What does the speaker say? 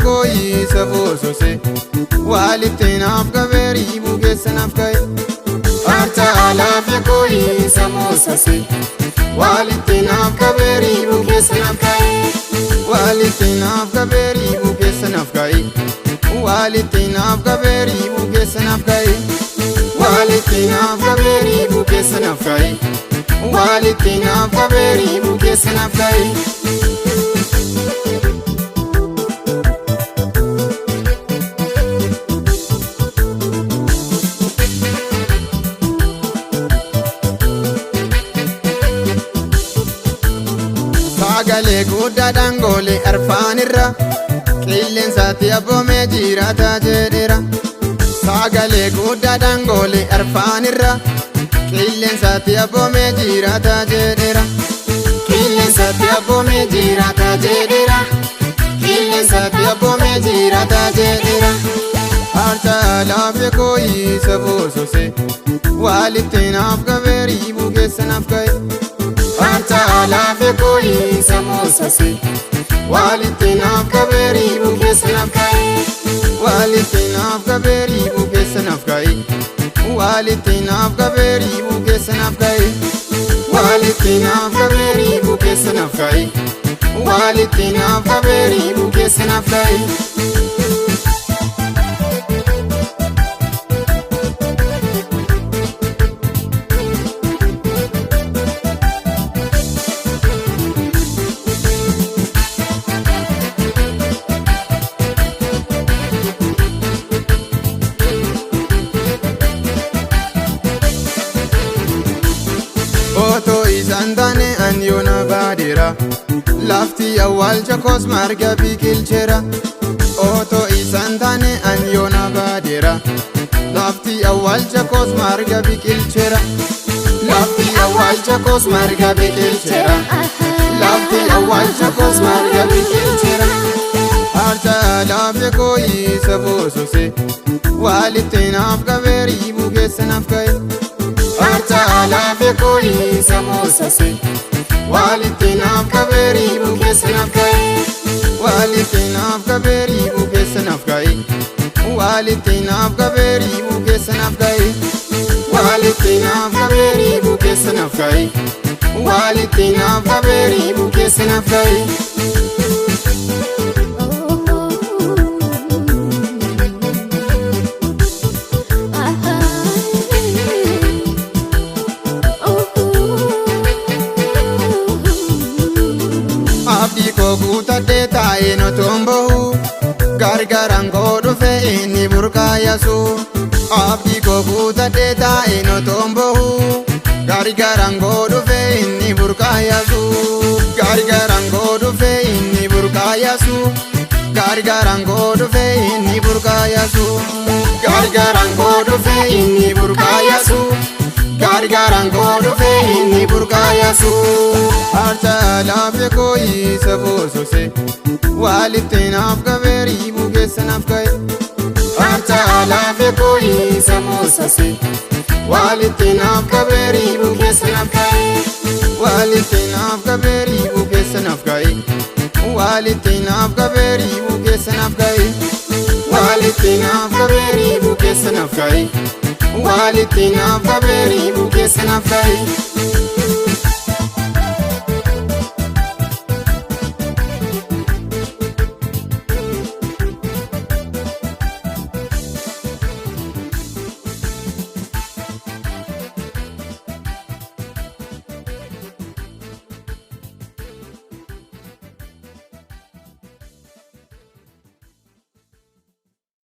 koi sabo se walitin af gaveri buges nafkai arta alaf koi sabo se walitin af gaveri buges nafkai walitin af gaveri buges nafkai walitin af gaveri buges nafkai walitin af gaveri buges nafkai walitin af gaveri buges nafkai Sagale gudda dangole arfanirra qilleensatti abboome jiraata jedheera Sagale gudda dangole arfanirra qilleensatti abboome jiraata jedheera qilleensatti abboome jiraata jedheera qilleensatti abboome jiraata jedheera Arta laafe koi sabo se walitin af gaveri buges nafkai Arta alaafe koi samosa se walitin af gaveri buges nafkai walitin af gaveri buges nafkai walitin af gaveri buges nafkai walitin af gaveri buges nafkai walitin af gaveri buges nafkai Oto isandane anyona badera lafti awwalcha kos marga biqilchera Oto isandane anyona badera lafti awwalcha kos marga biqilchera lafti awwalcha kos marga biqilchera lafti awwalcha kos marga biqilchera Arta laafe koi sabo se walitin af gaveri buges nafkai Arta alaafe koi samosa se walitin af gaveri buges nafkai walitin af gaveri buges nafkai walitin af gaveri buges nafkai walitin af gaveri buges nafkai walitin af gaveri buges nafkai Abdi ko guutadhe taa'e no tombohu gargaran koo dhufe inni burqaayasu Abdi ko guutadhe taa'e no tombohu gargaran koo dhufe inni burqaayasu gargaran koo dhufe inni burqaayasu gargaran koo dhufe inni burqaayasu gargaran koo dhufe inni burqaayasu gargaran koo dhufe inni burqaayasu Arta laafe koi sabo se walitin af gaveri buges nafkai Arta laafe koi samosa se walitin af gaveri buges nafkai walitin af gaveri buges nafkai walitin af gaveri buges nafkai walitin af gaveri buges nafkai walitin af gaveri buges nafkai